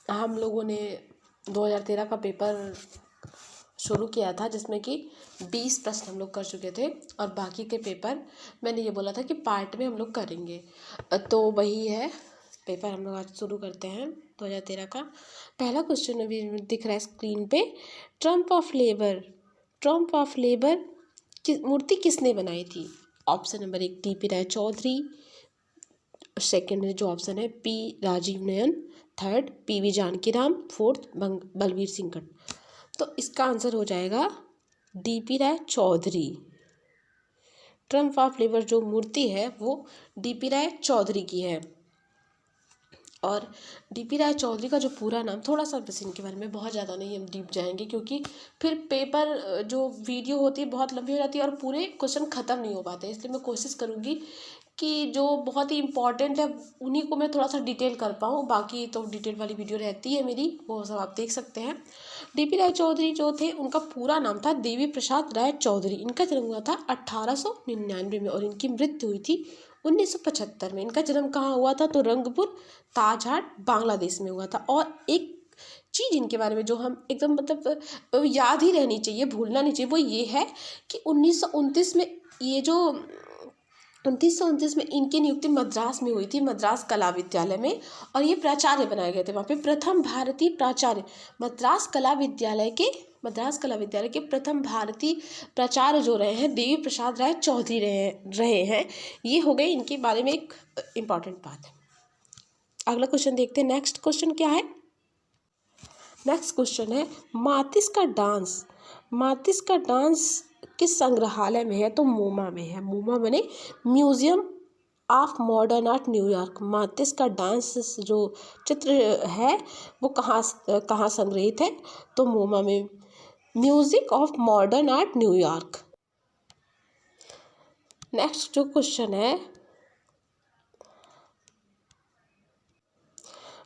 हम लोगों ने 2013 का पेपर शुरू किया था, जिसमें कि 20 प्रश्न हम लोग कर चुके थे और बाकी के पेपर मैंने ये बोला था कि पार्ट में हम लोग करेंगे। तो वही है पेपर, हम लोग आज शुरू करते हैं 2013 का। पहला क्वेश्चन अभी दिख रहा है स्क्रीन पे। ट्रम्प ऑफ लेबर की मूर्ति किसने बनाई थी? Option number 1 TP Roy Chowdhury, second जो ऑप्शन है P Rajiv Nayan, third PV Janakiram, fourth Balbir Singh Katt. तो इसका आंसर हो जाएगा DP Roy Chowdhury. Triumph of labour जो मूर्ति है वो डीपी राय चौधरी की है। और डीपी राय चौधरी का जो पूरा नाम, थोड़ा सा बस इनके बारे में, बहुत ज़्यादा नहीं हम डीप जाएंगे क्योंकि फिर पेपर जो वीडियो होती है बहुत लंबी हो जाती है और पूरे क्वेश्चन ख़त्म नहीं हो पाते, इसलिए मैं कोशिश करूँगी कि जो बहुत ही इंपॉर्टेंट है उन्हीं को मैं थोड़ा सा डिटेल कर पाऊँ। बाकी तो डिटेल वाली वीडियो रहती है मेरी, वो सब आप देख सकते हैं। डीपी राय चौधरी जो थे उनका पूरा नाम था देवी प्रसाद राय चौधरी। इनका जन्म हुआ था 1899 में और इनकी मृत्यु हुई थी 1975 में। इनका जन्म कहाँ हुआ था? तो रंगपुर ताजहाट बांग्लादेश में हुआ था। और एक चीज़ इनके बारे में जो हम एकदम मतलब याद ही रहनी चाहिए, भूलना नहीं चाहिए, वो ये है कि 1929 में ये जो 1929 में इनकी नियुक्ति मद्रास में हुई थी, मद्रास कला विद्यालय में, और ये प्राचार्य बनाए गए थे वहाँ पे। प्रथम भारतीय प्राचार्य मद्रास कला विद्यालय के प्रथम भारतीय प्राचार्य जो रहे हैं देवी प्रसाद राय चौधरी रहे हैं। ये हो गई इनके बारे में एक इम्पॉर्टेंट बात है। अगला क्वेश्चन देखते हैं। नेक्स्ट क्वेश्चन क्या है? नेक्स्ट क्वेश्चन है मातिस का डांस किस संग्रहालय में है? तो मोमा में है। मोमा बने Museum of Modern Art New York. Matisse का डांस जो चित्र है वो कहाँ संग्रहित है? तो मोमा में, museum of Modern Art New York. Next जो क्वेश्चन है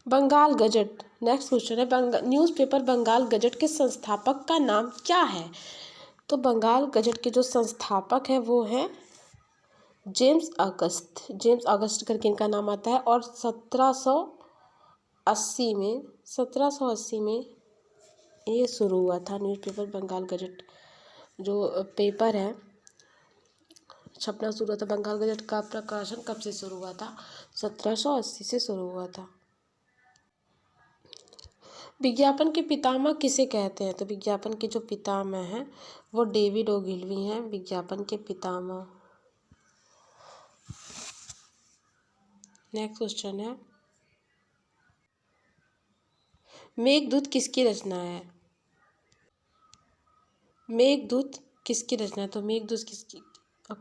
बंगाल गजट। नेक्स्ट क्वेश्चन है न्यूज़पेपर बंगाल गजट के संस्थापक का नाम क्या है? तो बंगाल गजट के जो संस्थापक है वो हैं जेम्स अगस्त करके इनका नाम आता है। और 1780 में ये शुरू हुआ था न्यूज़पेपर बंगाल गजट जो पेपर है छपना शुरू हुआ था। बंगाल गजट का प्रकाशन कब से शुरू हुआ था? 1780 से शुरू हुआ था। विज्ञापन के पितामह किसे कहते हैं? तो विज्ञापन के जो पितामह हैं वो डेविड ओगिलवी हैं, विज्ञापन के पितामह। नेक्स्ट क्वेश्चन है मेघदूत किसकी रचना है? मेघदूत किसकी रचना है? तो मेघदूत किसकी?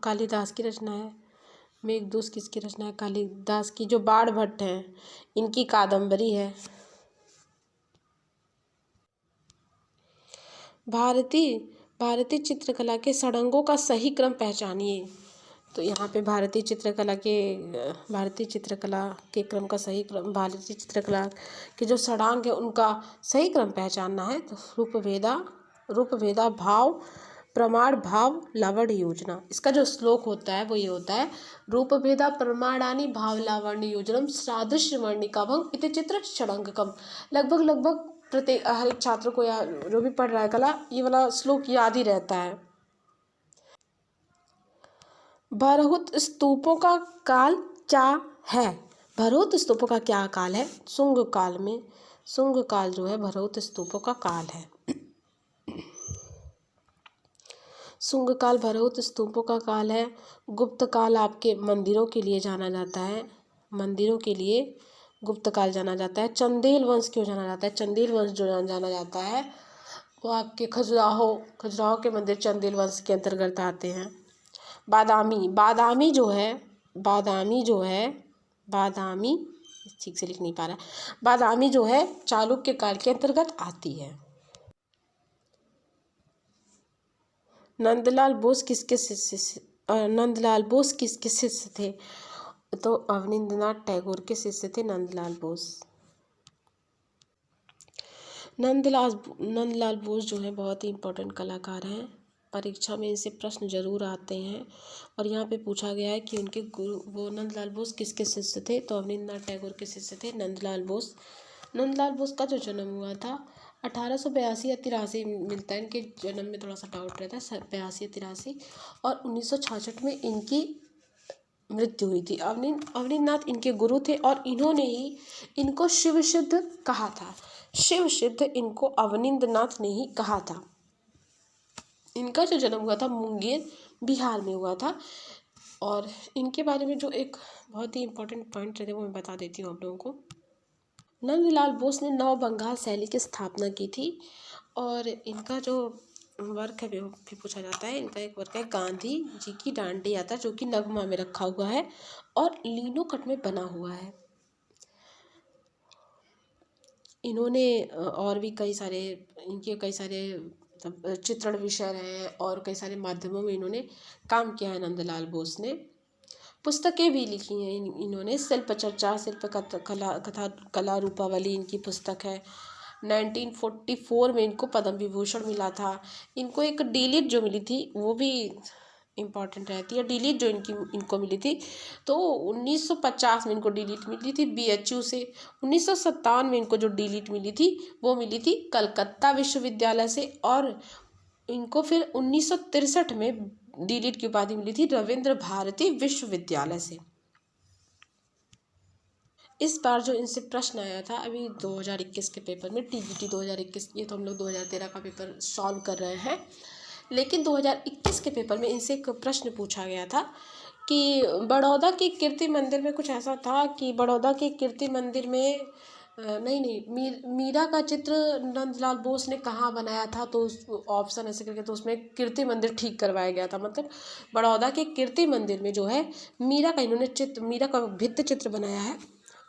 कालिदास की रचना है। मेघदूत किसकी रचना है? कालिदास की। जो बाण भट्ट हैं इनकी कादम्बरी है। भारतीय चित्रकला के षडंगों का सही क्रम पहचानिए। तो यहाँ पे भारतीय चित्रकला के क्रम का सही क्रम, भारतीय चित्रकला के जो षडांग है उनका सही क्रम पहचानना है। तो रूपभेदा भाव प्रमाण भाव लावण्य योजना। इसका जो श्लोक होता है वो ये होता है, रूपभेदा प्रमाणानि भाव लावण्य योजनम सादृश्य वर्णिकाभंग इति चित्र षडंगकम। लगभग प्रत्येक हर एक छात्र को या जो भी पढ़ रहा है कला, ये वाला श्लोक याद ही रहता है। भरहुत स्तूपों का काल क्या है? भरहुत स्तूपों का क्या काल है? शुंग काल जो है भरहुत स्तूपों का काल है। शुंग काल भरहुत स्तूपों का काल है। गुप्त काल आपके मंदिरों के लिए जाना जाता है, मंदिरों के लिए गुप्त काल जाना जाता है। चंदेल वंश क्यों जाना जाता है? चंदेल वंश जो जाना जाता है वो आपके खजुराहो के मंदिर चंदेल वंश के अंतर्गत आते हैं। बादामी ठीक से लिख नहीं पा रहा। बादामी जो है चालुक्य काल के अंतर्गत आती है। नंदलाल बोस किसके शिष्य थे? तो अवनींद्रनाथ टैगोर के शिष्य थे नंदलाल बोस। नंदलाल बोस जो है बहुत ही इम्पोर्टेंट कलाकार हैं, परीक्षा में इनसे प्रश्न जरूर आते हैं। और यहाँ पे पूछा गया है कि उनके गुरु वो नंदलाल बोस किसके शिष्य थे? तो अवनींद्रनाथ टैगोर के शिष्य थे नंदलाल बोस। नंदलाल बोस का जो जन्म हुआ था 1882 या 83 मिलता है, इनके जन्म में थोड़ा सा डाउट रहता है, 82 या 83, और 1966 में इनकी मृत्यु हुई थी। अवनींद्रनाथ इनके गुरु थे और इन्होंने ही इनको शिव सिद्ध कहा था। शिव सिद्ध इनको अवनींद्रनाथ ने ही कहा था। इनका जो जन्म हुआ था मुंगेर बिहार में हुआ था। और इनके बारे में जो एक बहुत ही इम्पोर्टेंट पॉइंट रहते हैं वो मैं बता देती हूँ आप लोगों को। नंदलाल बोस ने नव बंगाल शैली की स्थापना की थी। और इनका जो वर्क है वो भी पूछा जाता है। इनका एक वर्क है गांधी जी की डांडी यात्रा, जो कि नगमा में रखा हुआ है और लीनो कट में बना हुआ है। इन्होंने और भी कई सारे इनके कई सारे चित्रण विषय रहे हैं और कई सारे माध्यमों में इन्होंने काम किया है। नंदलाल बोस ने पुस्तकें भी लिखी हैं इन्होंने। शिल्प चर्चा, शिल्प कला रूपावली इनकी पुस्तक है। 1944 में इनको पद्म विभूषण मिला था। इनको एक डीलिट जो मिली थी वो भी इम्पॉर्टेंट रहती है। डीलिट जो इनको मिली थी तो 1950 में इनको डीलिट मिली थी BHU से। 1957 में इनको जो डीलिट मिली थी वो मिली थी कलकत्ता विश्वविद्यालय से। और इनको फिर 1963 में डीलिट की उपाधि मिली थी रविंद्र भारती विश्वविद्यालय से। इस बार जो इनसे प्रश्न आया था अभी 2021 के पेपर में, TGT 2021, ये तो हम लोग 2013 का पेपर सॉल्व कर रहे हैं, लेकिन 2021 के पेपर में इनसे एक प्रश्न पूछा गया था कि बड़ौदा के कीर्ति मंदिर में कुछ ऐसा था कि बड़ौदा के कीर्ति मंदिर में मीरा का चित्र नंदलाल बोस ने कहाँ बनाया था। तो उस ऑप्शन ऐसे करके तो उसमें कीर्ति मंदिर ठीक करवाया गया था। मतलब बड़ौदा के कीर्ति मंदिर में जो है मीरा का इन्होंने मीरा का भित्ति चित्र बनाया है।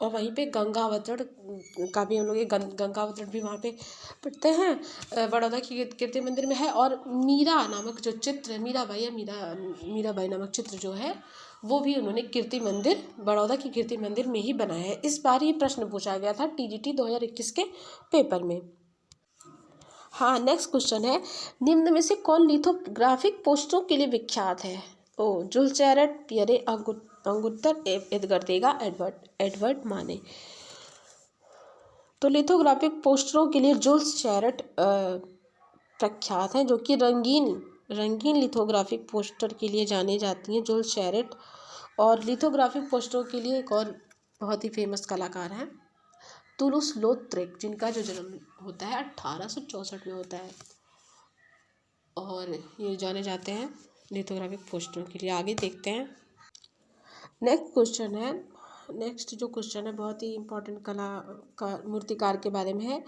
और वहीं पे गंगावतरण का भी हम लोग गंगावतरण भी वहाँ पे पढ़ते हैं, बड़ौदा की कीर्ति मंदिर में है। और मीरा नामक जो चित्र, मीराबाई नामक चित्र जो है वो भी उन्होंने कीर्ति मंदिर, बड़ौदा की कीर्ति मंदिर में ही बनाया है। इस बार ये प्रश्न पूछा गया था TGT 2021 के पेपर में। हाँ, नेक्स्ट क्वेश्चन है, निम्न में से कौन लिथोग्राफिक पोस्टरों के लिए विख्यात है? Joule's Jarrett, Pierre Anguttara, Edgar देगा, एडवर्ड माने। तो लिथोग्राफिक पोस्टरों के लिए जुल्स जैरेट प्रख्यात हैं, जो कि रंगीन लिथोग्राफिक पोस्टर के लिए जाने जाती हैं, जुल्स जैरेट। और लिथोग्राफिक पोस्टरों के लिए एक और बहुत ही फेमस कलाकार हैं तुलूस लौत्रेक, जिनका जो जन्म होता है 1864 में होता है। और ये जाने जाते हैं लिथोग्राफिक पोस्टरों के लिए। आगे देखते हैं नेक्स्ट जो क्वेश्चन है बहुत ही इम्पोर्टेंट मूर्तिकार के बारे में है।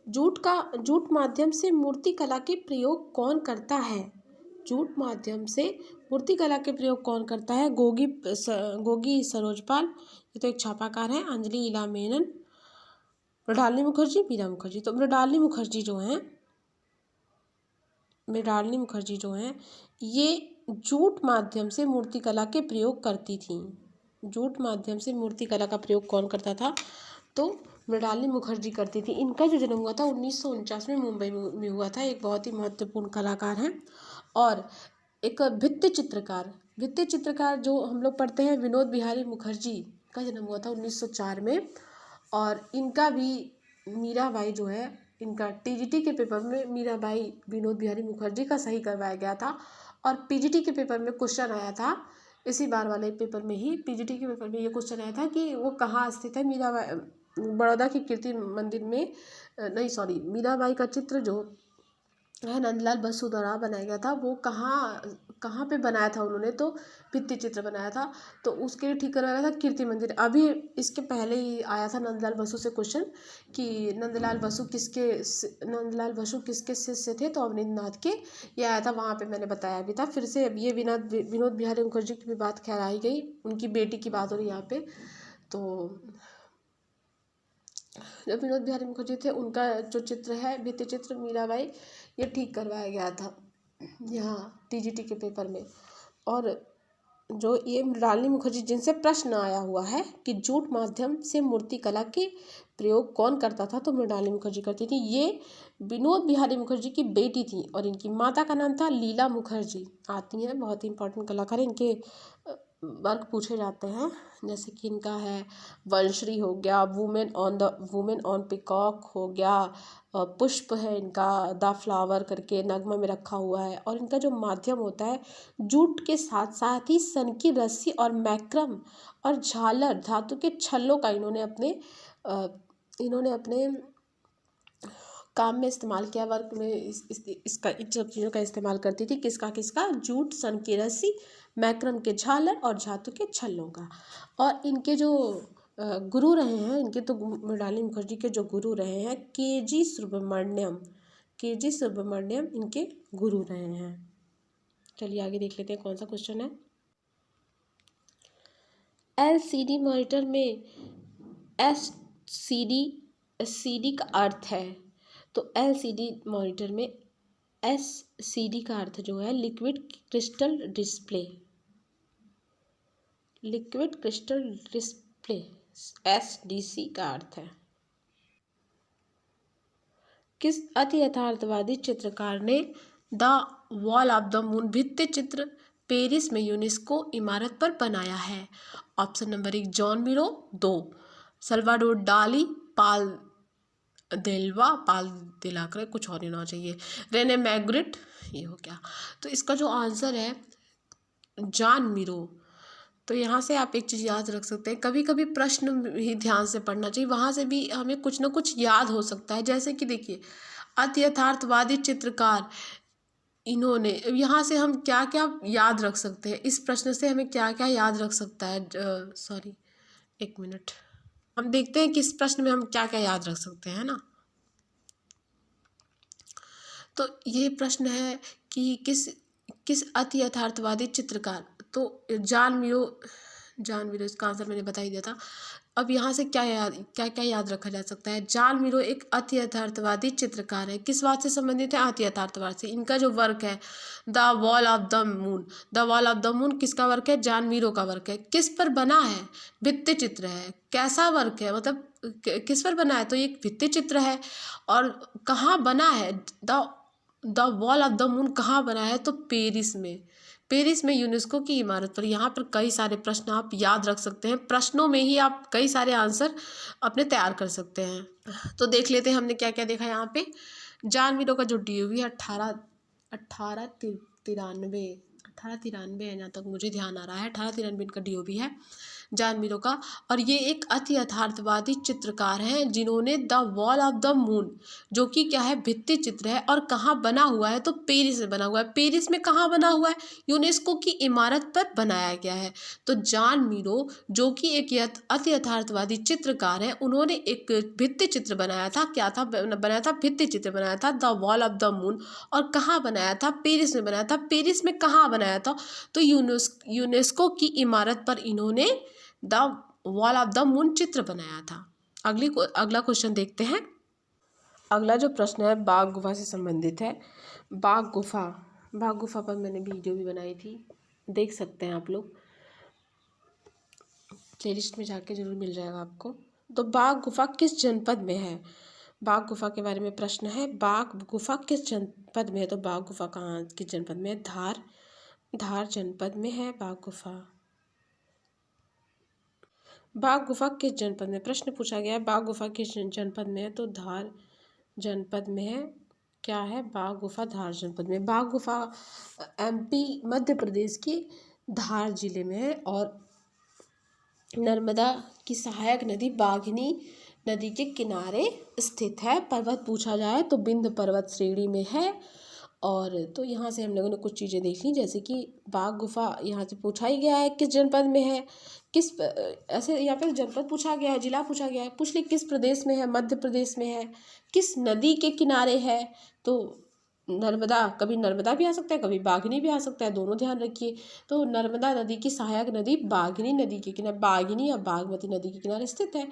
जूट माध्यम से मूर्ति कला के प्रयोग कौन करता है? जूट माध्यम से मूर्ति कला के प्रयोग कौन करता है? गोगी सरोजपाल, ये तो एक छापाकार है। अंजलि इला मेनन, मृणालिनी मुखर्जी, मीरा मुखर्जी। तो मृणालिनी मुखर्जी जो हैं ये जूट माध्यम से मूर्ति कला के प्रयोग करती थी। जूट माध्यम से मूर्ति कला का प्रयोग कौन करता था? तो मृणालिनी मुखर्जी करती थी। इनका जो जन्म हुआ था 1949 में मुंबई में हुआ था। एक बहुत ही महत्वपूर्ण कलाकार हैं। और एक भित्ति चित्रकार जो हम लोग पढ़ते हैं विनोद बिहारी मुखर्जी का जन्म हुआ था 1904 में। और इनका भी मीराबाई जो है, इनका TGT के पेपर में मीराबाई विनोद बिहारी मुखर्जी का सही करवाया गया था। और PGT के पेपर में क्वेश्चन आया था, इसी बार वाले पेपर में ही PGT के पेपर में ये क्वेश्चन आया था कि वो कहाँ स्थित है बड़ौदा की कीर्ति मंदिर में। मीराबाई का चित्र जो है नंदलाल बसु द्वारा बनाया गया था, वो कहाँ पे बनाया था उन्होंने? तो भित्ति चित्र बनाया था, तो उसके लिए ठीक करवाया था कीर्ति मंदिर। अभी इसके पहले ही आया था नंदलाल बसु से क्वेश्चन कि नंदलाल बसु किसके शिष्य थे? तो अवनींद्रनाथ के। ये आया था, वहाँ पे मैंने बताया भी था। फिर से अब ये विनोद बिहारी मुखर्जी की भी बात खैर आई गई, उनकी बेटी की बात हो रही यहाँ पे। तो जब विनोद बिहारी मुखर्जी थे उनका जो चित्र है भित्ति चित्र मीराबाई, ये ठीक करवाया गया था यहाँ TGT के पेपर में। और जो ये मृणालिनी मुखर्जी जिनसे प्रश्न आया हुआ है कि जूट माध्यम से मूर्ति कला के प्रयोग कौन करता था, तो मृणालिनी मुखर्जी करती थी। ये विनोद बिहारी मुखर्जी की बेटी थी और इनकी माता का नाम था लीला मुखर्जी। आती हैं, बहुत ही इंपॉर्टेंट कलाकार है। इनके वर्क पूछे जाते हैं, जैसे कि इनका है वंशरी हो गया, वुमेन ऑन पिकॉक हो गया, पुष्प है इनका द फ्लावर करके नगमा में रखा हुआ है। और इनका जो माध्यम होता है जूट के साथ साथ ही सन की रस्सी और मैक्रम और झालर धातु के छल्लों का इन्होंने अपने काम में इस्तेमाल किया। वर्क में इसका इन सब चीज़ों का इस्तेमाल करती थी। किसका जूट, सन की रस्सी, मैक्रम के झालर और धातु के छल्लों का। और इनके जो गुरु रहे हैं, इनके तो मृणालिनी मुखर्जी के जो गुरु रहे हैं के जी सुब्रमण्यम इनके गुरु रहे हैं। चलिए आगे देख लेते हैं कौन सा क्वेश्चन है। LCD मॉनिटर में एससीडी का अर्थ है, तो LCD मॉनिटर में SCD का अर्थ जो है लिक्विड क्रिस्टल डिस्प्ले, SDC का अर्थ है। किस अति यथार्थवादी चित्रकार ने the wall of the moon भित्ति चित्र पेरिस में यूनेस्को इमारत पर बनाया है? Option number 1 John Miró, 2 Salvador डाली, पाल दिलाकर, कुछ और नहीं होना चाहिए, रेने मैग्रिट, ये हो गया। तो इसका जो आंसर है जॉन मिरो। तो यहाँ से आप एक चीज़ याद रख सकते हैं, कभी कभी प्रश्न भी ध्यान से पढ़ना चाहिए, वहाँ से भी हमें कुछ ना कुछ याद हो सकता है। जैसे कि देखिए अति यथार्थवादी चित्रकार, इन्होंने, यहाँ से हम क्या क्या याद रख सकते हैं, इस प्रश्न से हमें क्या क्या याद रख सकता है। सॉरी, एक मिनट, हम देखते हैं कि इस प्रश्न में हम क्या क्या याद रख सकते हैं ना। तो ये प्रश्न है कि किस अति यथार्थवादी चित्रकार, तो जॉन मिरो इसका आंसर मैंने बता ही दिया था। अब यहाँ से क्या याद रखा जा सकता है। जॉन मिरो एक अति यथार्थवादी चित्रकार है। किस बात से संबंधित है? अति यथार्थवाद से। इनका जो वर्क है the wall of the moon किसका वर्क है? जॉन मिरो का वर्क है। किस पर बना है? भित्ति चित्र है। कैसा वर्क है, मतलब किस पर बना है? तो ये एक भित्ति चित्र है। और कहाँ बना है? The wall of the moon कहाँ बना है? तो पेरिस में यूनेस्को की इमारत पर। यहाँ पर कई सारे प्रश्न आप याद रख सकते हैं, प्रश्नों में ही आप कई सारे आंसर अपने तैयार कर सकते हैं। तो देख लेते हैं हमने क्या क्या देखा यहाँ पे। जॉन मिरो का जो DOV है 1893 है, जहाँ तक मुझे ध्यान आ रहा है 1893 इनका DOV है जॉन मिरो का। और ये एक अति यथार्थवादी चित्रकार हैं जिन्होंने the wall of the moon, जो कि क्या है, भित्ति चित्र है, और कहाँ बना हुआ है? तो पेरिस में बना हुआ है। पेरिस में कहाँ बना हुआ है? यूनेस्को की इमारत पर बनाया गया है। तो जॉन मिरो, जो कि एक अति यथार्थवादी चित्रकार है, उन्होंने एक भित्ति चित्र बनाया था। क्या था बनाया था? भित्ति चित्र बनाया था, the wall of the moon. और कहाँ बनाया था? पेरिस में बनाया था। पेरिस में कहाँ बनाया था? तो यूनेस्को की इमारत पर इन्होंने the wall of the moon चित्र बनाया था। अगला क्वेश्चन देखते हैं। अगला जो प्रश्न है बाघ गुफा से संबंधित है। बाघ गुफा पर मैंने वीडियो भी बनाई थी, देख सकते हैं आप लोग, प्लेलिस्ट में जाके जरूर मिल जाएगा आपको। तो बाघ गुफा किस जनपद में है? बाघ गुफा के बारे में प्रश्न है। बाघ गुफा किस जनपद में है? तो बाघ गुफा कहाँ, किस जनपद में है? धार जनपद में है बाघ गुफा। बाघ गुफा किस जनपद में? प्रश्न पूछा गया है बाघ गुफा किस जनपद में है? तो धार जनपद में है। क्या है? बाघ गुफा धार जनपद में। बाघ गुफा MP मध्य प्रदेश की धार जिले में है। और नर्मदा की सहायक नदी बाघनी नदी के किनारे स्थित है। पर्वत पूछा जाए तो विंध्य पर्वत श्रेणी में है। और तो यहाँ से हम लोगों ने कुछ चीज़ें देख ली, जैसे कि बाघ गुफा यहाँ से पूछा ही गया है किस जनपद में है, ऐसे यहाँ पे जनपद पूछा गया है, जिला पूछा गया है, पूछ ली किस प्रदेश में है, मध्य प्रदेश में है, किस नदी के किनारे है। तो नर्मदा, कभी नर्मदा भी आ सकता है, कभी बाघनी भी आ सकता है, दोनों ध्यान रखिए। तो नर्मदा नदी की सहायक नदी बाघनी नदी के किनारे, बाघनी या बागमती नदी के किनारे स्थित है।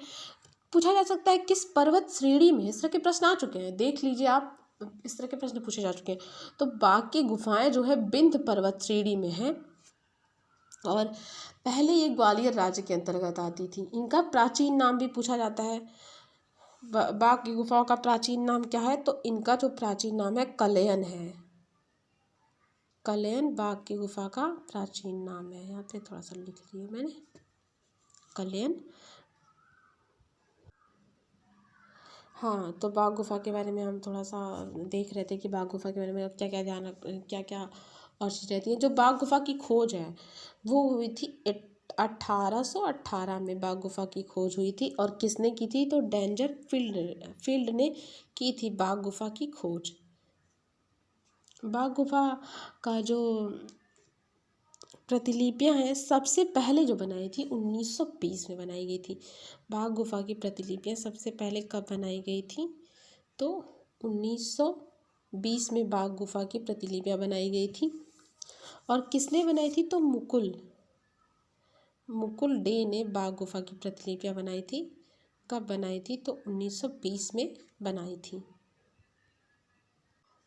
पूछा जा सकता है किस पर्वत श्रेणी में। इस तरह के प्रश्न आ चुके हैं, देख लीजिए आप, इस तरह के प्रश्न पूछे जा चुके हैं। तो बाघ की गुफाएं जो है विंध्य पर्वत श्रेणी में है। और पहले ये ग्वालियर राज्य के अंतर्गत आती थी। इनका प्राचीन नाम भी पूछा जाता है। बाघ की गुफाओं का प्राचीन नाम क्या है? तो इनका जो प्राचीन नाम है कलयन है। कलेन बाघ की गुफा का प्राचीन नाम है। यहाँ पे थोड़ा सा लिख लिया मैंने, कलेन। हाँ, तो बाघ गुफा के बारे में हम थोड़ा सा देख रहे थे कि बाघ गुफा के बारे में क्या क्या क्या क्या और चीज़ रहती है। जो बाघ गुफा की खोज है वो हुई थी 1818 में। बाघ गुफा की खोज हुई थी और किसने की थी? तो डेंजर फील्ड ने की थी बाघ गुफा की खोज। बाघ गुफा का जो प्रतिलिपियां हैं सबसे पहले जो बनाई थी 1920 में बनाई गई थी। बाघ गुफा की प्रतिलिपियां सबसे पहले कब बनाई गई थी? तो 1920 में बाघ गुफा की प्रतिलिपियां बनाई गई थी। और किसने बनाई थी? तो मुकुल डे ने बाघ गुफा की प्रतिलिपियां बनाई थी। कब बनाई थी? तो 1920 में बनाई थी।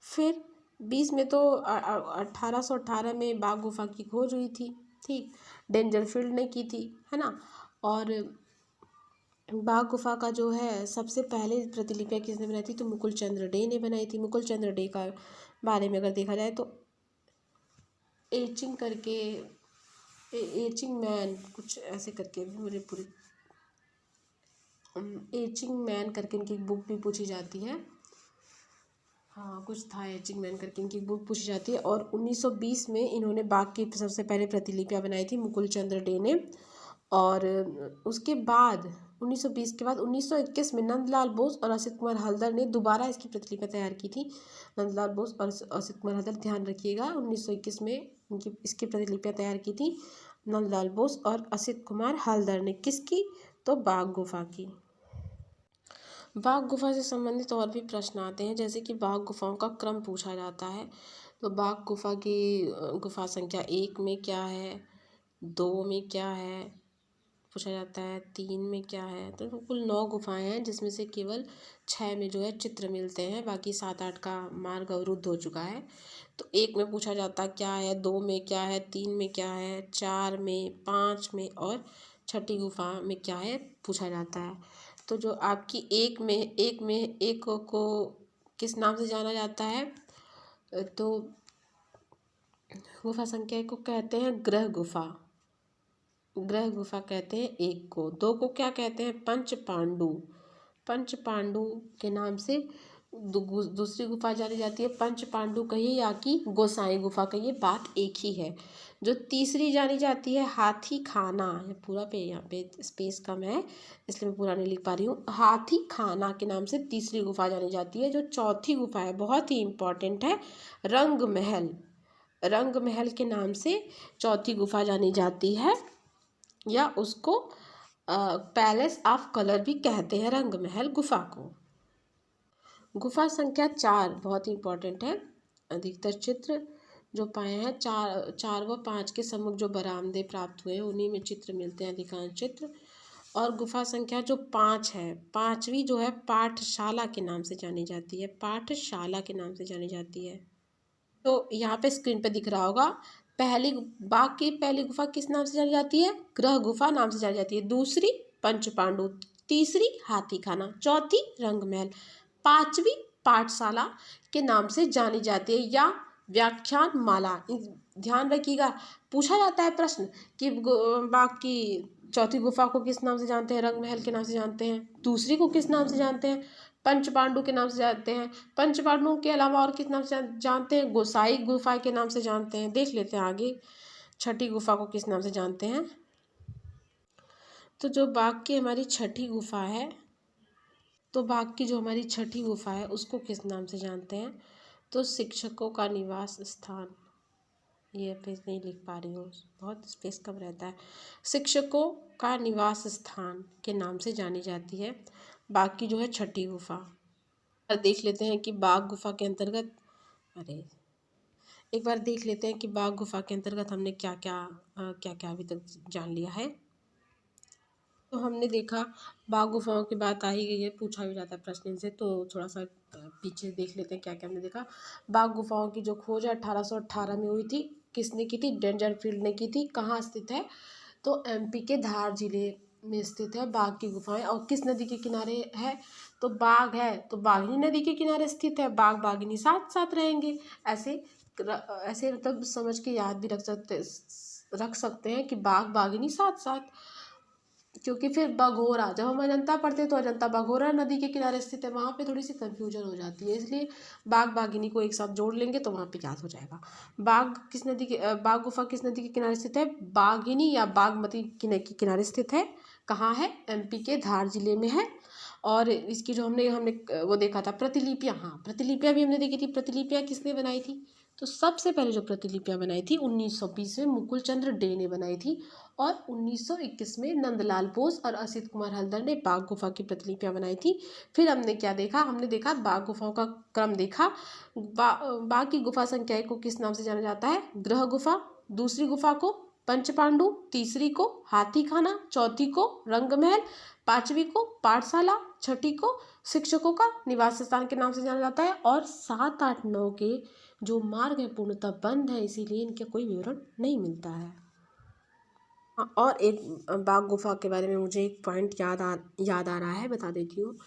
फिर 20 में तो 1818 में बाघ गुफा की खोज हुई थी, ठीक, डेंजरफील्ड ने की थी, है ना। और बाघ गुफा का जो है सबसे पहले प्रतिलिपियां किसने बनाई थी? तो मुकुल चंद्र डे ने बनाई थी। मुकुल चंद्र डे का बारे में अगर देखा जाए तो एचिंग करके एचिंग मैन कुछ ऐसे करके मुझे पूरी एचिंग मैन करके इनकी बुक भी पूछी जाती है। हाँ, कुछ था एचिंग मैन करके इनकी बुक पूछी जाती है। और 1920 में इन्होंने बाघ की सबसे पहले प्रतिलिपियां बनाई थी मुकुल चंद्र डे ने। और उसके बाद 1920 के बाद 1921 में नंदलाल बोस और असित कुमार हल्दर ने दोबारा इसकी प्रतिलिपियां तैयार की थी। नंदलाल बोस और असित कुमार हल्दर, ध्यान रखिएगा, 1921 में इनकी इसकी प्रतिलिपियां तैयार की थी नंदलाल बोस और असित कुमार हल्दर ने। किसकी? तो बाघ गुफा की। बाघ गुफा से संबंधित और भी प्रश्न आते हैं, जैसे कि बाघ गुफाओं का क्रम पूछा जाता है। तो बाघ गुफा की गुफा संख्या 1 में क्या है, 2 में क्या है पूछा जाता है, 3 में क्या है। तो कुल 9 गुफाएं हैं जिसमें से केवल 6 में जो है चित्र मिलते हैं, बाकी 7-8 का मार्ग अवरुद्ध हो चुका है। तो 1 में पूछा जाता क्या है, 2 में क्या है, 3 में क्या है, 4 में, 5 में और छठी गुफा में क्या है पूछा जाता है। तो जो आपकी एक को किस नाम से जाना जाता है? तो गुफा संख्या 1 को कहते हैं ग्रह गुफा। ग्रह गुफा कहते हैं 1 को। 2 को क्या कहते हैं? पंच पांडु। पंच पांडु के नाम से दूसरी गुफा जानी जाती है। पंच पांडु कहिए या कि गोसाई गुफा कहिए, बात एक ही है। जो तीसरी जानी जाती है हाथी खाना, पूरा पे यहाँ पे स्पेस कम है इसलिए मैं पूरा नहीं लिख पा रही हूँ। हाथी खाना के नाम से तीसरी गुफा जानी जाती है। जो चौथी गुफा है बहुत ही इम्पोर्टेंट है, रंग महल। रंग महल के नाम से चौथी गुफा जानी जाती है, या उसको पैलेस ऑफ कलर भी कहते हैं, रंग महल गुफा को। गुफा संख्या 4 बहुत ही इम्पोर्टेंट है। अधिकतर चित्र जो पाए हैं 4 व 5 के सम्मुख जो बरामदे प्राप्त हुए हैं उन्हीं में चित्र मिलते हैं, अधिकांश चित्र। और गुफा संख्या जो 5 है, 5वीं जो है पाठशाला के नाम से जानी जाती है, पाठशाला के नाम से जानी जाती है। तो यहाँ पे स्क्रीन पे दिख रहा होगा, पहली बाघ की पहली गुफा किस नाम से जानी जाती है? ग्रह गुफा नाम से जानी जाती है। दूसरी पंच पांडु, तीसरी हाथी खाना, चौथी रंगमहल, 5वीं पाठशाला के नाम से जानी जाती है, या व्याख्यान माला। ध्यान रखिएगा, पूछा जाता है प्रश्न कि बाघ की चौथी गुफा को किस नाम से जानते हैं? रंगमहल के नाम से जानते हैं। दूसरी को किस नाम से जानते हैं? पंच पांडु के नाम से जानते हैं। पंच पांडुओं के अलावा और किस नाम से जानते हैं? गोसाई गुफा के नाम से जानते हैं। देख लेते हैं आगे, छठी गुफा को किस नाम से जानते हैं। तो जो बाघ की हमारी छठी गुफा है, तो बाघ की जो हमारी छठी गुफा है उसको किस नाम से जानते हैं? तो शिक्षकों का निवास स्थान। ये पेज नहीं लिख पा रही हूँ, बहुत स्पेस कम रहता है। शिक्षकों का निवास स्थान के नाम से जानी जाती है बाघ की जो है छठी गुफा। देख लेते हैं कि बाघ गुफा के अंतर्गत, एक बार देख लेते हैं कि बाघ गुफा के अंतर्गत हमने क्या क्या अभी तक जान लिया है। तो हमने देखा बाघ गुफाओं की बात आ ही गई है, पूछा भी जाता है प्रश्न इनसे, तो थोड़ा सा पीछे देख लेते हैं क्या क्या हमने देखा। बाघ गुफाओं की जो खोज है 1818 में हुई थी। किसने की थी? डेंजरफील्ड ने की थी। कहाँ स्थित है? तो एमपी के धार जिले में स्थित है बाघ की गुफाएं। और किस नदी के किनारे है? तो बाघ है तो बाघनी नदी के किनारे स्थित है। बाघ बाघिनी साथ साथ रहेंगे, ऐसे ऐसे मतलब समझ के याद भी रख सकते हैं कि बाघ बाघिनी साथ साथ, क्योंकि फिर बघोरा जब हम अजंता पढ़ते हैं तो अजंता बघोरा नदी के किनारे स्थित है, वहाँ पे थोड़ी सी कंफ्यूजन हो जाती है, इसलिए बाघ बाघिनी को एक साथ जोड़ लेंगे तो वहाँ पे याद हो जाएगा। बाघ गुफा किस नदी के किनारे स्थित है? बाघिनी या बागमती के किनारे स्थित है। कहाँ है? एमपी के धार जिले में है। और इसकी जो हमने हमने वो देखा था प्रतिलिपियाँ, हाँ प्रतिलिपियाँ भी हमने देखी थी। प्रतिलिपियाँ किसने बनाई थी? तो सबसे पहले जो प्रतिलिपियाँ बनाई थी 1920 में मुकुल चंद्र डे ने बनाई थी, और 1921 में नंदलाल बोस और असित कुमार हल्दर ने बाघ गुफा की प्रतिलिपियाँ बनाई थी। फिर हमने क्या देखा? हमने देखा बाघ गुफाओं का क्रम देखा। बाघ की गुफा संख्या को किस नाम से जाना जाता है? ग्रह गुफा। दूसरी गुफा को पंचपांडु, तीसरी को हाथी खाना, चौथी को रंगमहल, पांचवी को पाठशाला, छठी को शिक्षकों का निवास स्थान के नाम से जाना जाता है, और 7, 8, 9 के जो मार्ग है पूर्णतः बंद है, इसीलिए इनका कोई विवरण नहीं मिलता है। और एक बाघ गुफा के बारे में मुझे एक पॉइंट याद आ रहा है, बता देती हूँ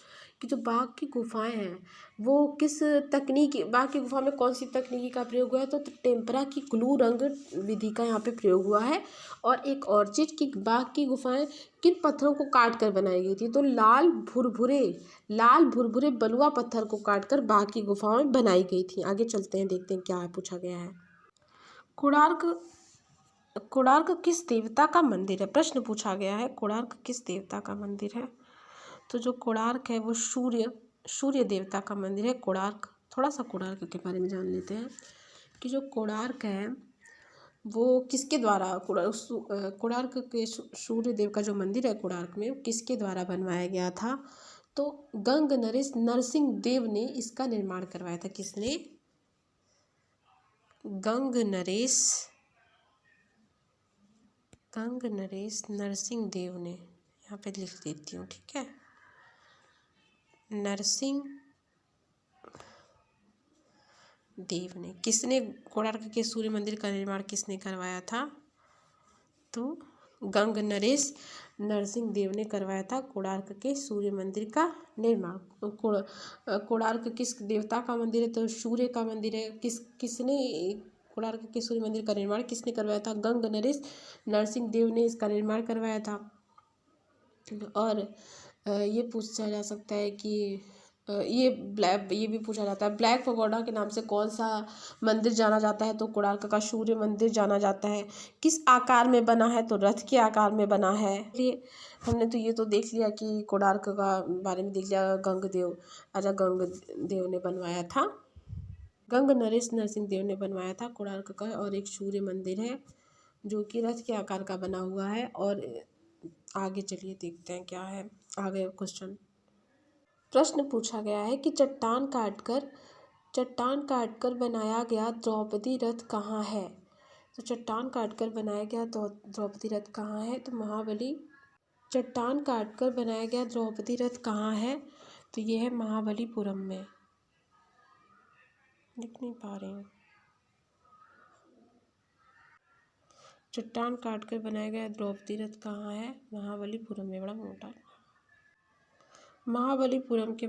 कि जो बाघ की गुफाएं हैं वो किस तकनीकी, बाघ की गुफा में कौन सी तकनीकी का प्रयोग हुआ है? तो टेम्परा की ग्लू रंग विधि का यहाँ पे प्रयोग हुआ है। और एक और चीज़ कि बाघ की गुफाएं किन पत्थरों को काट कर बनाई गई थी? तो लाल भुरभुरे बलुआ पत्थर को काट कर बाघ की गुफाएं बनाई गई थी। आगे चलते हैं, देखते हैं क्या है पूछा गया है। कोणार्क किस देवता का मंदिर है? प्रश्न पूछा गया है, कोणार्क किस देवता का मंदिर है? तो जो कोणार्क है वो सूर्य देवता का मंदिर है कोणार्क। थोड़ा सा कोणार्क के बारे में जान लेते हैं कि जो कोणार्क है वो किसके द्वारा, कोणार्क के सूर्य देव का जो मंदिर है कोणार्क में, किसके द्वारा बनवाया गया था? तो गंग नरेश नरसिंह देव ने इसका निर्माण करवाया था। किसने? गंग नरेश नरसिंह देव ने। यहाँ पे लिख देती हूँ, ठीक है। नरसिंह देव ने। किसने कोणार्क के सूर्य मंदिर का निर्माण किसने करवाया था? तो गंग नरेश नरसिंह देव ने करवाया था कोणार्क के सूर्य मंदिर का निर्माण। कोणार्क किस देवता का मंदिर है? तो सूर्य का मंदिर है। किसने कोणार्क के सूर्य मंदिर का निर्माण किसने करवाया था? गंग नरेश नरसिंह देव ने इसका निर्माण करवाया था। और ये पूछा जा सकता है कि ये भी पूछा जाता है, ब्लैक पगोडा के नाम से कौन सा मंदिर जाना जाता है? तो कोणार्क का सूर्य मंदिर जाना जाता है। किस आकार में बना है? तो रथ के आकार में बना है। ये हमने तो ये तो देख लिया कि कोणार्क का बारे में देख लिया, राजा गंग देव ने बनवाया था। गंग नरेश नरसिंह देव ने बनवाया था कोणार्क का। और एक सूर्य मंदिर है जो कि रथ के आकार का बना हुआ है। और आगे चलिए देखते हैं क्या है आगे क्वेश्चन। प्रश्न पूछा गया है कि चट्टान काटकर बनाया गया द्रौपदी रथ कहाँ है? तो चट्टान काटकर बनाया गया तो द्रौपदी रथ कहाँ है? तो चट्टान काटकर बनाया गया द्रौपदी रथ कहाँ है? तो ये है महाबलीपुरम में। लिख नहीं पा रही हूँ। चट्टान काटकर बनाया गया द्रौपदी रथ कहाँ है? महाबलीपुरम में। बड़ा मोटा। महाबलीपुरम के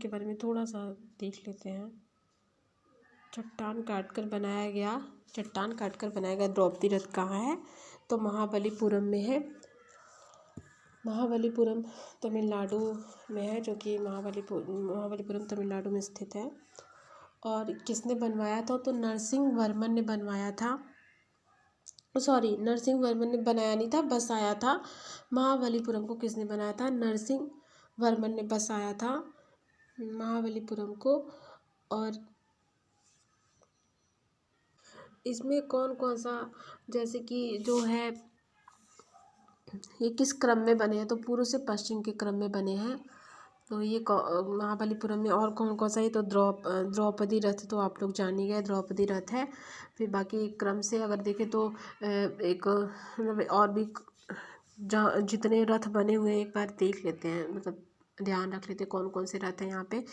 बारे में थोड़ा सा देख लेते हैं। चट्टान काटकर बनाया गया द्रौपदी रथ कहाँ है? तो महाबलीपुरम में है। महाबलीपुरम तमिलनाडु में है, जो कि महाबलीपुरम तमिलनाडु में स्थित है। और किसने बनवाया था? तो नरसिंह वर्मन ने बनवाया था। नरसिंह वर्मन ने बनाया नहीं था, बसाया था। महाबलीपुरम को किसने बनाया था? नरसिंह वर्मन ने बसाया था महाबलीपुरम को। और इसमें कौन कौन सा, जैसे कि जो है ये किस क्रम में बने हैं? तो पूर्व से पश्चिम के क्रम में बने हैं। तो ये महाबलीपुरम में और कौन कौन सा है? तो द्रौपदी रथ तो आप लोग जान ही गए, द्रौपदी रथ है। फिर बाकी क्रम से अगर देखें तो एक मतलब और भी जहाँ जितने रथ बने हुए हैं एक बार देख लेते हैं, मतलब ध्यान रख लेते हैं कौन कौन से रथ हैं यहाँ पे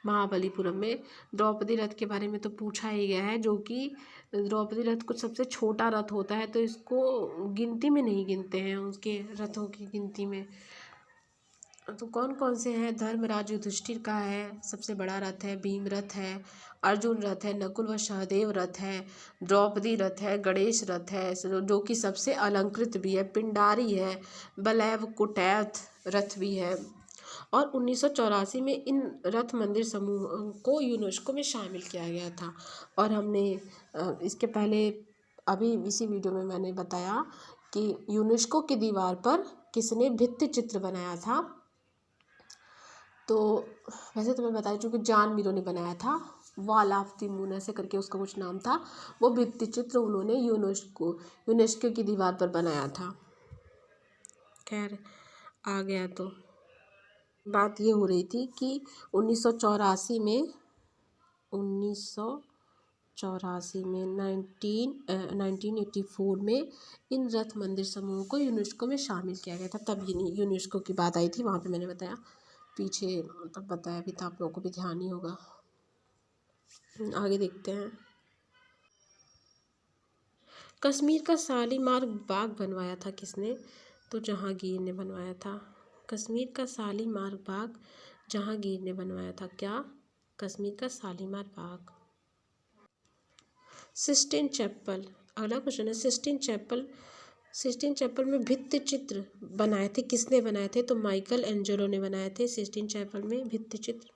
महाबलीपुरम में। द्रौपदी रथ के बारे में तो पूछा ही गया है, जो कि द्रौपदी रथ कुछ सबसे छोटा रथ होता है, तो इसको गिनती में नहीं गिनते हैं, उसके रथों की गिनती में। तो कौन कौन से हैं? धर्मराज युधिष्ठिर का है, सबसे बड़ा रथ है। भीम रथ है, अर्जुन रथ है, नकुल व सहदेव रथ है, द्रौपदी रथ है, गणेश रथ है जो कि सबसे अलंकृत भी है, पिंडारी है, बलैव कुटैथ रथ भी है। और 1984 में इन रथ मंदिर समूह को यूनेस्को में शामिल किया गया था। और हमने इसके पहले अभी इसी वीडियो में मैंने बताया कि यूनेस्को की दीवार पर किसने भित्ति चित्र बनाया था। तो वैसे तो मैं बता चूँकि जॉन मीरो ने बनाया था, वॉल ऑफ द मून ऐसे करके उसका कुछ नाम था। वो भित्ति चित्र उन्होंने यूनेस्को की दीवार पर बनाया था। खैर आ गया। तो बात ये हो रही थी कि 1984 में 1984 में इन रथ मंदिर समूह को यूनेस्को में शामिल किया गया था। तब यूनेस्को की बात आई थी, वहाँ पे मैंने बताया पीछे, तब बताया भी था, आप लोगों को भी ध्यान ही होगा। आगे देखते हैं। कश्मीर का शालीमार बाग बनवाया था किसने? तो जहांगीर ने बनवाया था। कश्मीर का शालीमार बाग जहांगीर ने बनवाया था। क्या? कश्मीर का शालीमार बाग। सिस्टीन चैपल, अगला क्वेश्चन है। सिस्टीन चैपल में भित्ति चित्र बनाए थे, किसने बनाए थे? तो माइकल एंजेलो ने बनाए थे सिस्टीन चैपल में भित्ति चित्र।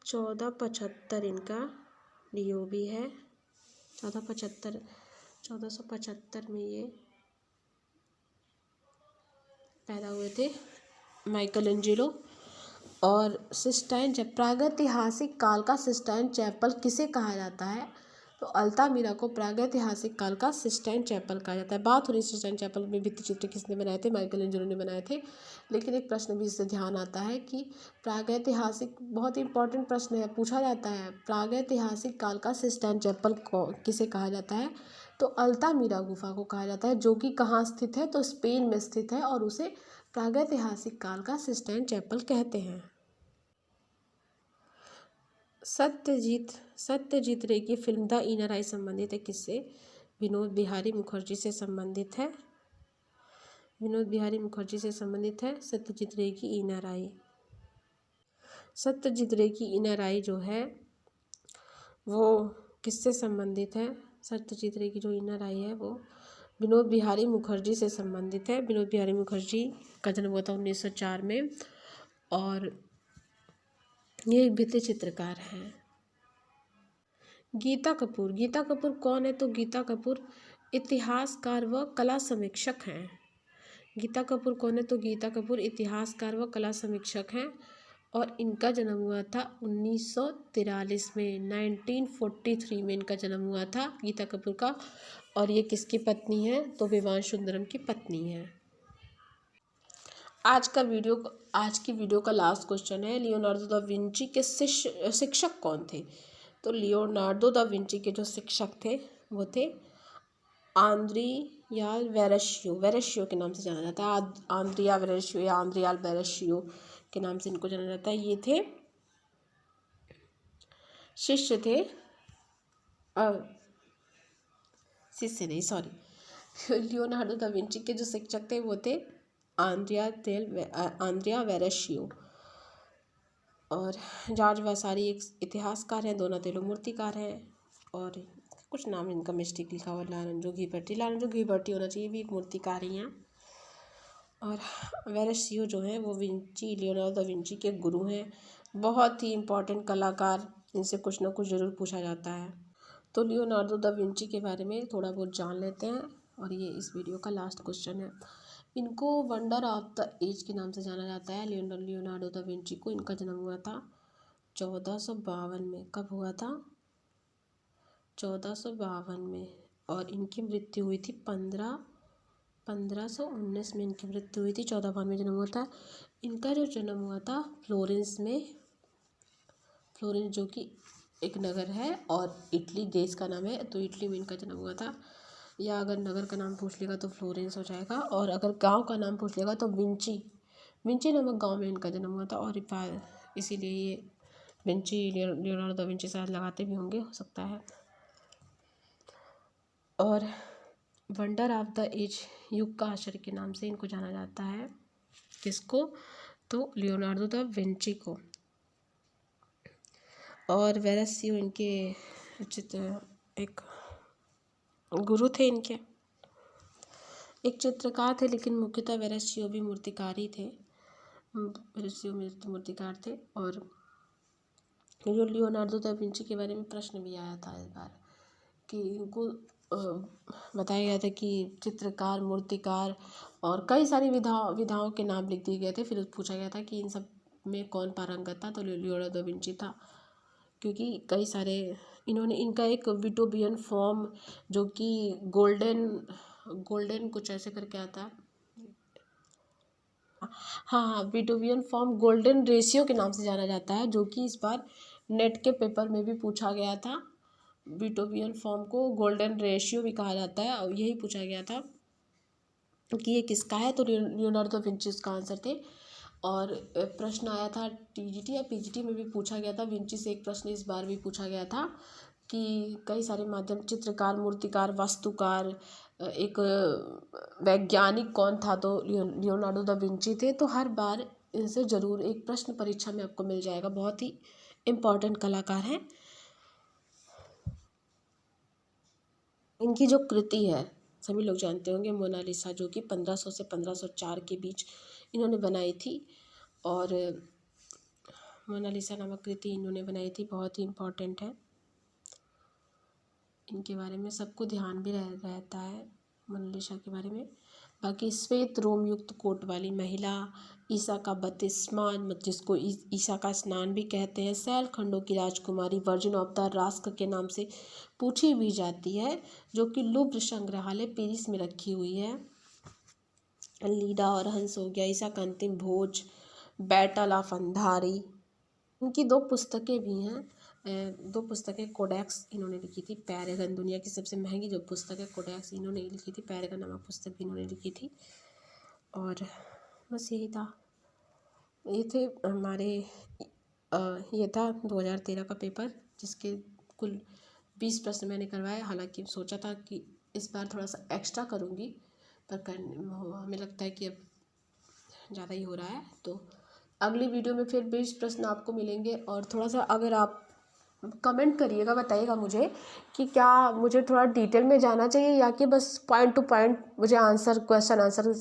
1475 इनका लियो भी है। 1475 में ये पैदा हुए थे माइकल एंजेलो। और सिस्टाइन चैपल, प्रागैतिहासिक काल का सिस्टाइन चैपल किसे कहा जाता है? तो अल्तामिरा को प्रागैतिहासिक काल का सिस्टाइन चैपल कहा जाता है। बात हो रही सिस्टाइन चैपल में भित्ति चित्र किसने बनाए थे? माइकल एंजेलो ने बनाए थे। लेकिन एक प्रश्न भी इससे ध्यान आता है कि प्रागैतिहासिक, बहुत इंपॉर्टेंट प्रश्न है, पूछा जाता है प्रागैतिहासिक काल का सिस्टाइन चैपल को किसे कहा जाता है? तो अल्तामिरा गुफा को कहा जाता है, जो कि कहाँ स्थित है? तो स्पेन में स्थित है, और उसे प्रागैतिहासिक काल का सिस्टाइन चैपल कहते हैं। सत्यजीत रे की फिल्म द इनर आई संबंधित है किससे? विनोद बिहारी मुखर्जी से संबंधित है। विनोद बिहारी मुखर्जी से संबंधित है सत्यजीत रे की इनर आई। सत्यजीत रे की इनर आई जो है वो किससे संबंधित है? सत्यजीत रे की जो इनर आई है वो विनोद बिहारी मुखर्जी से संबंधित है। विनोद बिहारी मुखर्जी का जन्म हुआ था 1904 में, और ये एक भित्ति चित्रकार हैं। गीता कपूर कौन है? तो गीता कपूर इतिहासकार व कला समीक्षक हैं। गीता कपूर कौन है? तो गीता कपूर इतिहासकार व कला समीक्षक हैं, और इनका जन्म हुआ था 1943 में, 1943 में इनका जन्म हुआ था गीता कपूर का। और ये किसकी पत्नी है? तो विवान सुंदरम की पत्नी है। आज की वीडियो का लास्ट क्वेश्चन है, लियोनार्डो दा विंची के शिक्षक कौन थे? तो लियोनार्डो दा विंची के जो शिक्षक थे वो थे आंद्रिया वेरेशियो के नाम से जाना जाता है। आंद्रिया वेरेशियो या आंद्रियाल वेरेशियो के नाम से इनको जाना जाता है। ये थे शिष्य थे, लियोनार्डो दा विंची के जो शिक्षक थे वो थे आंद्रिया वेरेशियो। और जॉर्ज वासारी एक इतिहासकार हैं, डोनातेलो मूर्तिकार हैं, और कुछ नाम इनका मिस्टेक लिखा हुआ, लारेंजो घिबर्टी होना चाहिए, भी एक मूर्तिकार ही हैं। और वेरेशियो जो है वो लियोनार्डो दा विंची के गुरु हैं। बहुत ही इम्पोर्टेंट कलाकार, इनसे कुछ ना कुछ ज़रूर पूछा जाता है। तो लियोनार्डो दा विंची के बारे में थोड़ा बहुत जान लेते हैं, और ये इस वीडियो का लास्ट क्वेश्चन है। इनको वंडर ऑफ द एज के नाम से जाना जाता है। लियोनार्डो दा विंची को, इनका जन्म हुआ था 1452 में। कब हुआ था? 1452 में। और इनकी मृत्यु हुई थी 1519 में इनकी मृत्यु हुई थी। 1452 में जन्म हुआ था इनका। जो जन्म हुआ था फ्लोरेंस में, फ्लोरेंस जो कि एक नगर है और इटली देश का नाम है, तो इटली में इनका जन्म हुआ था। या अगर नगर का नाम पूछ लेगा तो फ्लोरेंस हो जाएगा, और अगर गांव का नाम पूछ लेगा तो विंची नामक गांव में इनका जन्म हुआ था। और इसीलिए ये लियोनार्डो दा विंची शायद लगाते भी होंगे, हो सकता है। और वंडर ऑफ द एज, युग का आश्चर्य के नाम से इनको जाना जाता है। किसको? तो लियोनार्डो दा विंची को। और वेरेसियो इनके चित्र एक गुरु थे इनके, एक चित्रकार थे, लेकिन मुख्यतः वेरेसियो भी मूर्तिकार ही थे। वेरेसियो मूर्तिकार थे। और जो लियोनार्डो दा विंची के बारे में प्रश्न भी आया था इस बार कि इनको बताया गया था कि चित्रकार, मूर्तिकार और कई सारी विधाओं के नाम लिख दिए गए थे। फिर पूछा गया था कि इन सब में कौन पारंगत था, तो लियोनार्डो दा विंची था, क्योंकि कई सारे इन्होंने इनका एक विटोवियन फॉर्म जो कि गोल्डन कुछ ऐसे करके आता है। हाँ, विटोवियन फॉर्म गोल्डन रेशियो के नाम से जाना जाता है, जो कि इस बार नेट के पेपर में भी पूछा गया था। विटोवियन फॉर्म को गोल्डन रेशियो भी कहा जाता है, और यही पूछा गया था कि ये किसका है, तो लियोनार्डो विंची इसका आंसर थे। और प्रश्न आया था टीजीटी या पीजीटी में भी पूछा गया था, विंची से एक प्रश्न इस बार भी पूछा गया था कि कई सारे माध्यम, चित्रकार, मूर्तिकार, वास्तुकार, एक वैज्ञानिक कौन था, तो लियोनार्डो दा विंची थे। तो हर बार इनसे ज़रूर एक प्रश्न परीक्षा में आपको मिल जाएगा, बहुत ही इम्पोर्टेंट कलाकार हैं। इनकी जो कृति है सभी लोग जानते होंगे, मोनालिसा, जो कि 1500 से 1504 के बीच इन्होंने बनाई थी। और मोनालिसा नामक कृति इन्होंने बनाई थी, बहुत ही इम्पोर्टेंट है। इनके बारे में सबको ध्यान भी रहता है मोनालिसा के बारे में। बाकी श्वेत रोम युक्त कोट वाली महिला, ईसा का बपतिस्मा जिसको ईसा का स्नान भी कहते हैं, सैल खंडों की राजकुमारी, वर्जिन ऑफ द रास्क के नाम से पूछी भी जाती है, जो कि लुव्र संग्रहालय पेरिस में रखी हुई है। लीडा और हंस हो गया, ईसा का अंतिम भोज, बैटल ऑफ अंधारी। इनकी दो पुस्तकें भी हैं, दो पुस्तकें कोडेक्स इन्होंने लिखी थी। पैरेगन, दुनिया की सबसे महंगी जो पुस्तक है कोडेक्स इन्होंने लिखी थी, पैरेगन नामक पुस्तक भी इन्होंने लिखी थी। और बस यही था, ये थे हमारे ये था 2013 का पेपर, जिसके कुल 20 प्रश्न मैंने करवाए। हालांकि सोचा था कि इस बार थोड़ा सा एक्स्ट्रा करूँगी, पर हमें लगता है कि अब ज़्यादा ही हो रहा है। तो अगली वीडियो में फिर 20 प्रश्न आपको मिलेंगे। और थोड़ा सा अगर आप कमेंट करिएगा, बताइएगा मुझे कि क्या मुझे थोड़ा डिटेल में जाना चाहिए या कि बस पॉइंट टू पॉइंट मुझे क्वेश्चन आंसर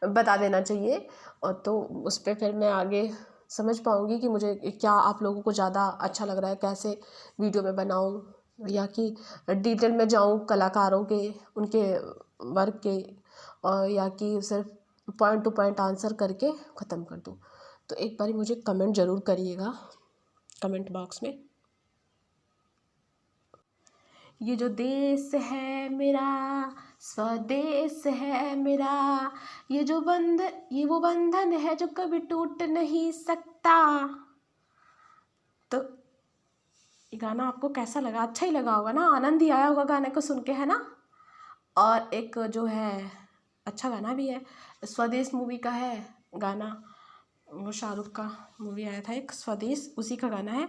बता देना चाहिए। और तो उस पर फिर मैं आगे समझ पाऊँगी कि मुझे क्या आप लोगों को ज़्यादा अच्छा लग रहा है, कैसे वीडियो में बनाऊँ, या कि डिटेल में जाऊँ कलाकारों के, उनके वर्क के, और या कि सिर्फ पॉइंट टू पॉइंट आंसर करके ख़त्म कर दूँ। तो एक बारी मुझे कमेंट ज़रूर करिएगा कमेंट बॉक्स में। ये जो देश है मेरा, स्वदेश है मेरा, ये वो बंधन है जो कभी टूट नहीं सकता। तो ये गाना आपको कैसा लगा? अच्छा ही लगा होगा ना, आनंद ही आया होगा गाने को सुन के, है ना। और एक जो है अच्छा गाना भी है, स्वदेश मूवी का है गाना, वो शाहरुख का मूवी आया था एक स्वदेश, उसी का गाना है।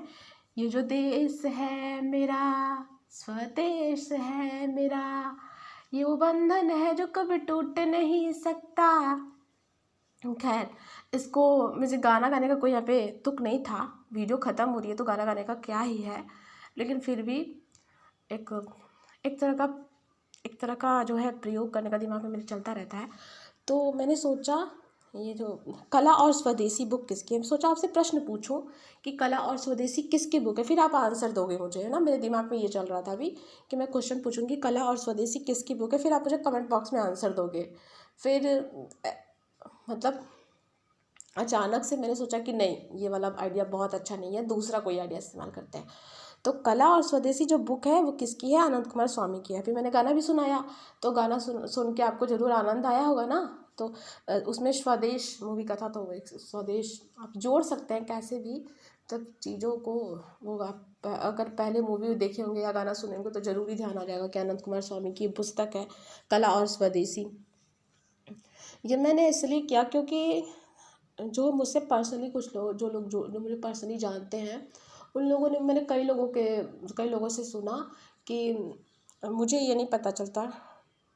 ये जो देश है मेरा, स्वदेश है मेरा, ये वो बंधन है जो कभी टूट नहीं सकता। खैर, इसको मुझे गाना गाने का कोई यहाँ पे तुक नहीं था, वीडियो ख़त्म हो रही है तो गाना गाने का क्या ही है, लेकिन फिर भी एक एक तरह का एक तरह का जो है प्रयोग करने का दिमाग में मेरे चलता रहता है। तो मैंने सोचा ये जो कला और स्वदेशी बुक किसकी है, सोचा आपसे प्रश्न पूछूं कि कला और स्वदेशी किसकी बुक है, फिर आप आंसर दोगे मुझे, है ना। मेरे दिमाग में ये चल रहा था अभी कि मैं क्वेश्चन पूछूंगी कला और स्वदेशी किसकी बुक है, फिर आप मुझे कमेंट बॉक्स में आंसर दोगे। फिर मतलब अचानक से मैंने सोचा कि नहीं, ये वाला आइडिया बहुत अच्छा नहीं है, दूसरा कोई आइडिया इस्तेमाल करते हैं। तो कला और स्वदेशी जो बुक है वो किसकी है? आनंद कुमार स्वामी की है। फिर मैंने गाना भी सुनाया, तो गाना सुन के आपको ज़रूर आनंद आया होगा ना। तो उसमें स्वदेश मूवी का था, तो एक स्वदेश आप जोड़ सकते हैं कैसे भी, तब चीज़ों को वो आप अगर पहले मूवी देखे होंगे या गाना सुने होंगे तो ज़रूरी ध्यान आ जाएगा कि आनंद कुमार स्वामी की पुस्तक है कला और स्वदेशी। ये मैंने इसलिए किया क्योंकि जो मुझसे पर्सनली कुछ लोग जो मुझे पर्सनली जानते हैं, उन लोगों ने, मैंने कई लोगों से सुना कि मुझे ये नहीं पता चलता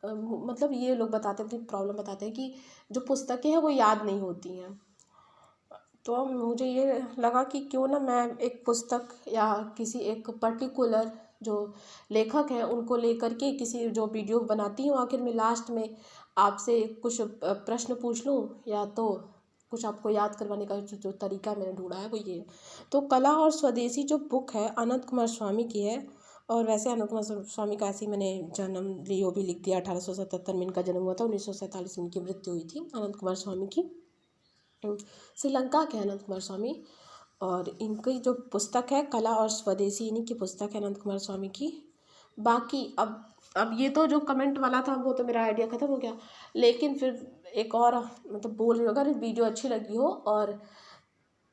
मतलब ये लोग बताते हैं, अपनी प्रॉब्लम बताते हैं कि जो पुस्तकें हैं वो याद नहीं होती हैं। तो मुझे ये लगा कि क्यों ना मैं एक पुस्तक या किसी एक पर्टिकुलर जो लेखक हैं उनको लेकर के किसी जो वीडियो बनाती हूँ, आखिर में लास्ट में आपसे कुछ प्रश्न पूछ लूँ, या तो कुछ आपको याद करवाने का जो तरीका मैंने ढूंढा है वो ये है। तो कला और स्वदेशी जो बुक है अनंत कुमार स्वामी की है। और वैसे अनंत कुमार स्वामी का ऐसे ही मैंने जन्म लियो भी लिख दिया, 1877 में इनका जन्म हुआ था, 1947 में इनकी मृत्यु हुई थी अनंत कुमार स्वामी की। श्रीलंका के अनंत कुमार स्वामी। और इनकी जो पुस्तक है कला और स्वदेशी, इन्हीं की पुस्तक है अनंत कुमार स्वामी की। बाकी अब ये तो जो कमेंट वाला था वो तो मेरा आइडिया ख़त्म हो गया, लेकिन फिर एक और मतलब बोल रही हूँ, अगर वीडियो अच्छी लगी हो और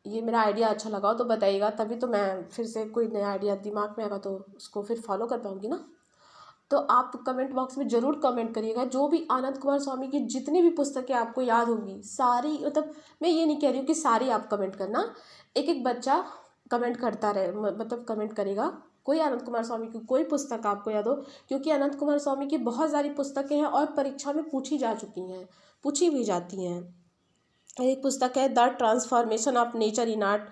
ये मेरा आइडिया अच्छा लगा हो तो बताइएगा, तभी तो मैं फिर से कोई नया आइडिया दिमाग में आएगा तो उसको फिर फॉलो कर पाऊँगी ना। तो आप कमेंट बॉक्स में ज़रूर कमेंट करिएगा, जो भी आनंद कुमार स्वामी की जितनी भी पुस्तकें आपको याद होंगी सारी, मतलब मैं ये नहीं कह रही हूँ कि सारी आप कमेंट करना, एक एक बच्चा कमेंट करता रहे, मतलब कमेंट करेगा कोई आनंद कुमार स्वामी की कोई पुस्तक आपको याद हो, क्योंकि अनंत कुमार स्वामी की बहुत सारी पुस्तकें हैं और परीक्षा में पूछी जा चुकी हैं, पूछी भी जाती हैं। एक पुस्तक है the transformation of nature in art,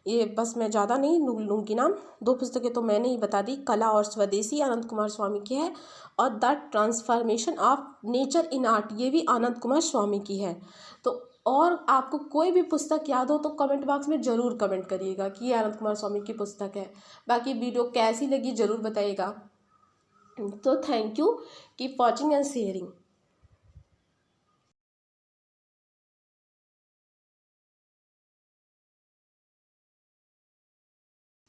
ये बस मैं ज़्यादा नहीं लूँगी नाम, दो पुस्तकें तो मैंने ही बता दी, कला और स्वदेशी आनंद कुमार स्वामी की है, और the transformation of nature in art ये भी आनंद कुमार स्वामी की है। तो और आपको कोई भी पुस्तक याद हो तो कमेंट बॉक्स में ज़रूर कमेंट करिएगा कि ये आनंद कुमार स्वामी की पुस्तक है। बाकी वीडियो कैसी लगी ज़रूर बताइएगा। तो thank you, keep watching and sharing.